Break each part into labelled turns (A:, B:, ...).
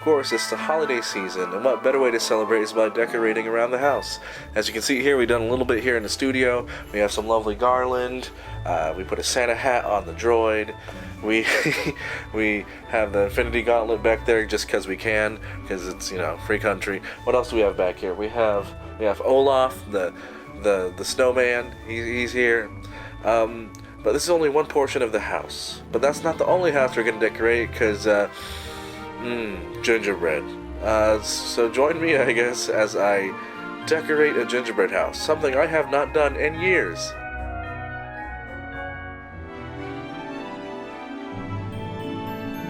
A: Of course, it's the holiday season, and what better way to celebrate is by decorating around the house. As you can see here, we've done a little bit here in the studio. We have some lovely garland. We put a Santa hat on the droid. We we have the Infinity Gauntlet back there just because we can, because it's, you know, free country. What else do we have back here? We have Olaf, the snowman. He's here. But this is only one portion of the house. But that's not the only house we're gonna decorate, because gingerbread. So join me, I guess, as I decorate a gingerbread house, something I have not done in years.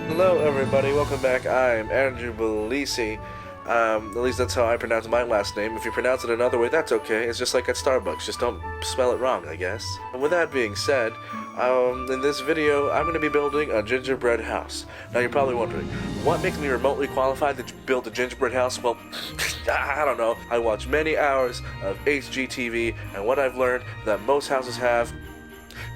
A: Hello everybody, welcome back. I'm Andrew Belisi. At least that's how I pronounce my last name. If you pronounce it another way, that's okay. It's just like at Starbucks, just don't spell it wrong, I guess. And with that being said, in this video, I'm going to be building a gingerbread house. Now you're probably wondering, what makes me remotely qualified to build a gingerbread house? Well, I don't know. I watch many hours of HGTV, and what I've learned that most houses have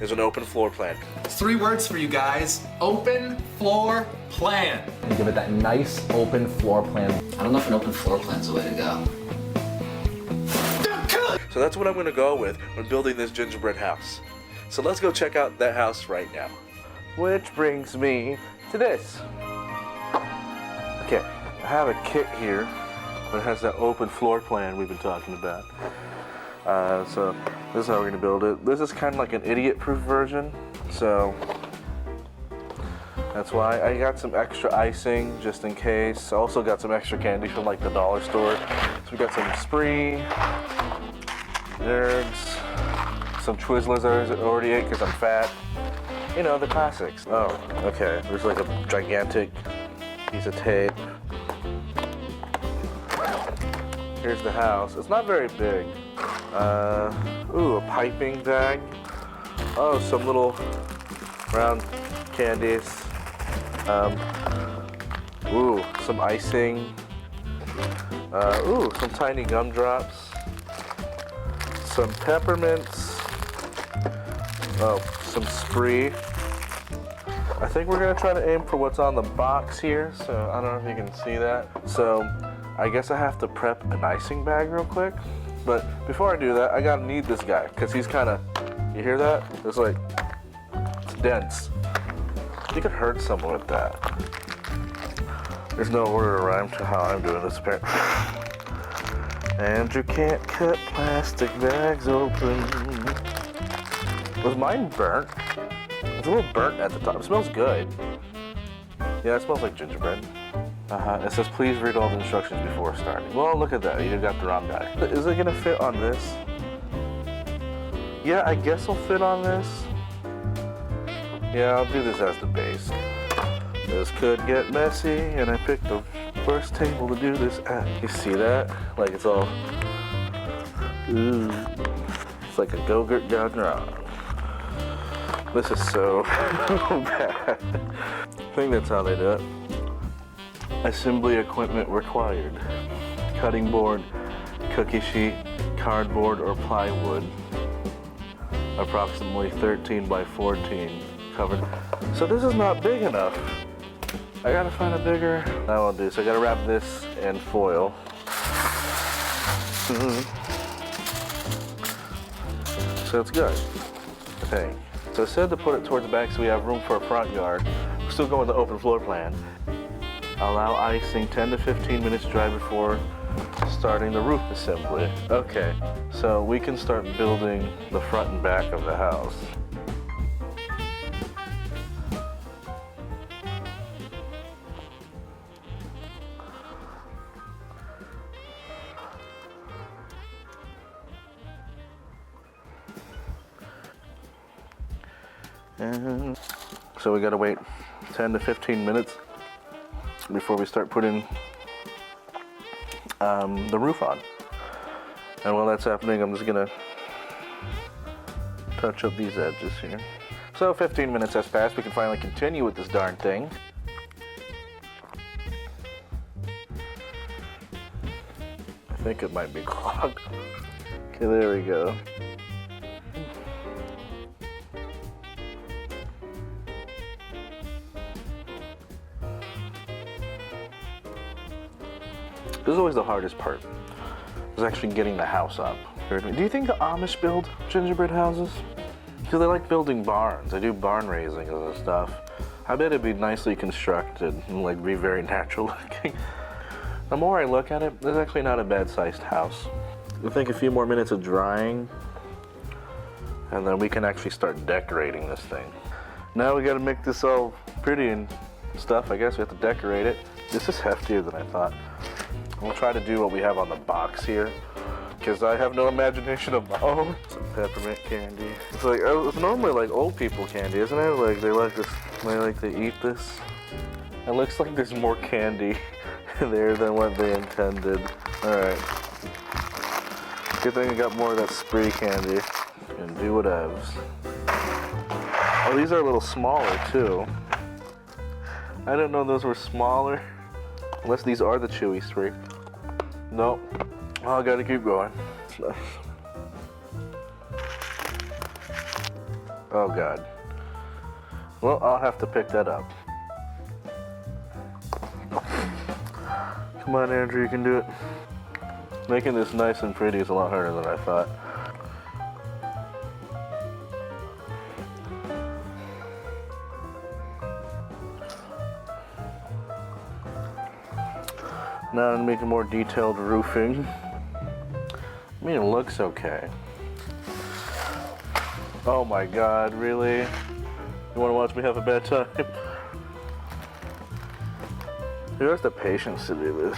A: is an open floor plan.
B: 3 words for you guys: open floor plan.
C: And give it that nice open floor plan.
D: I don't know if an open floor plan's the way to go.
A: So that's what I'm going to go with when building this gingerbread house. So let's go check out that house right now. Which brings me to this. Okay, I have a kit here that has that open floor plan we've been talking about. So this is how we're going to build it. This is kind of like an idiot-proof version, so that's why I got some extra icing just in case. I also got some extra candy from like the dollar store. So we got some Spree, Nerds, some Twizzlers I already ate because I'm fat. You know, the classics. Oh, okay. There's like a gigantic piece of tape. Here's the house. It's not very big. Ooh, a piping bag. Oh, some little round candies. Ooh, some icing. Ooh, some tiny gumdrops. Some peppermints. Oh, some Spree. I think we're gonna try to aim for what's on the box here, so I don't know if you can see that. So I guess I have to prep an icing bag real quick. But before I do that, I gotta need this guy, because he's kinda, you hear that? It's like, it's dense. You could hurt someone with that. There's no order to rhyme to how I'm doing this apparently. And you can't cut plastic bags open. Was mine burnt? It's a little burnt at the top. It smells good. Yeah, it smells like gingerbread. It says please read all the instructions before starting. Well, look at that. You got the wrong guy. Is it gonna fit on this? Yeah, I guess it'll fit on this. Yeah, I'll do this as the base. This could get messy, and I picked the worst table to do this at. You see that? Like it's all, ooh. It's like a Go-Gurt gone wrong. This is so bad. I think that's how they do it. Assembly equipment required. Cutting board, cookie sheet, cardboard, or plywood. Approximately 13 by 14 covered. So this is not big enough. I gotta find a bigger, that won't do. So I gotta wrap this in foil. So it's good, I think. So I said to put it towards the back so we have room for a front yard. We're still going with the open floor plan. Allow icing 10 to 15 minutes dry before starting the roof assembly. Okay, so we can start building the front and back of the house. And so we gotta wait 10 to 15 minutes before we start putting the roof on. And while that's happening, I'm just gonna touch up these edges here. So 15 minutes has passed. We can finally continue with this darn thing. I think it might be clogged. Okay, there we go. This is always the hardest part, is actually getting the house up. Do you think the Amish build gingerbread houses? Because they like building barns. They do barn raising and stuff. I bet it'd be nicely constructed and like be very natural looking. The more I look at it, it's actually not a bad sized house. I think a few more minutes of drying, and then we can actually start decorating this thing. Now we gotta make this all pretty and stuff. I guess we have to decorate it. This is heftier than I thought. We'll try to do what we have on the box here, because I have no imagination of my own. Some peppermint candy. It's like, it's normally like old people candy, isn't it? Like they like this, they like to eat this. It looks like there's more candy there than what they intended. All right. Good thing I got more of that spree candy. And do whatevs. Oh, these are a little smaller too. I didn't know those were smaller. Unless these are the chewy spree. Nope. Oh, I gotta keep going. Oh God. Well, I'll have to pick that up. Come on, Andrew, you can do it. Making this nice and pretty is a lot harder than I thought. Now I'm making more detailed roofing. I mean, it looks okay. Oh my God, really? You want to watch me have a bad time? Who has the patience to do this?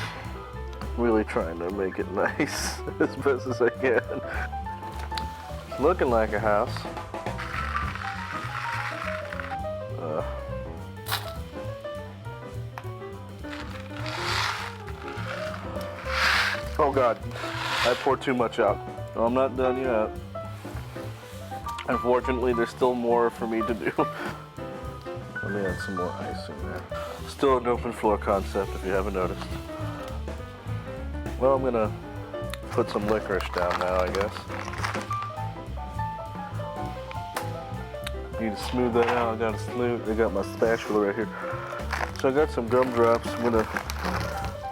A: Really trying to make it nice as best as I can. It's looking like a house. Oh God, I poured too much out. No, I'm not done yet. Unfortunately, there's still more for me to do. Let me add some more icing there. Still an open floor concept, if you haven't noticed. Well, I'm gonna put some licorice down now, I guess. Need to smooth that out. I got my spatula right here. So I got some gumdrops. I'm gonna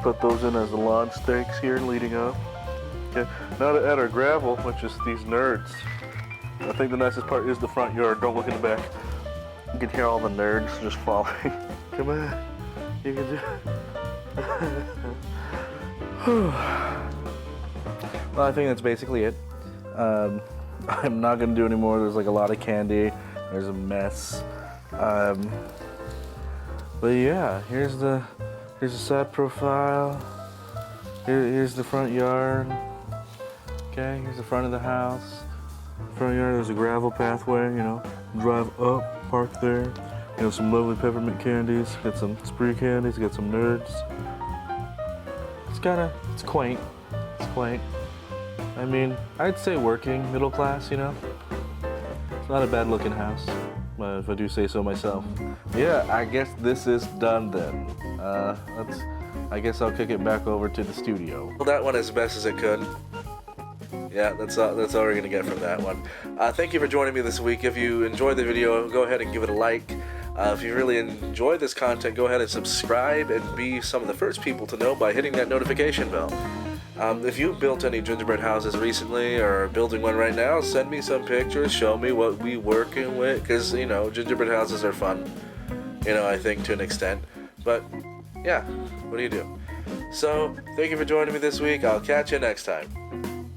A: put those in as the lawn stakes here leading up. Okay, now to add our gravel, which is these nerds. I think the nicest part is the front yard. Don't look in the back. You can hear all the nerds just falling. Come on, you can do it. Well, I think that's basically it. I'm not gonna do any more. There's like a lot of candy. There's a mess. But yeah, here's the side profile. Here's the front yard. Okay, here's the front of the house. Front yard, there's a gravel pathway, you know. Drive up, park there. You know, some lovely peppermint candies. Got some spree candies, got some nerds. It's quaint. It's quaint. I mean, I'd say working, middle class, you know. It's not a bad looking house, if I do say so myself. Yeah, I guess this is done then. I guess I'll kick it back over to the studio. Well, that went as best as it could. Yeah, that's all we're gonna get from that one. Thank you for joining me this week. If you enjoyed the video, go ahead and give it a like. If you really enjoyed this content, go ahead and subscribe and be some of the first people to know by hitting that notification bell. If you've built any gingerbread houses recently or building one right now, send me some pictures, show me what we working with, because, you know, gingerbread houses are fun, you know, I think to an extent. But, yeah, what do you do? So, thank you for joining me this week. I'll catch you next time.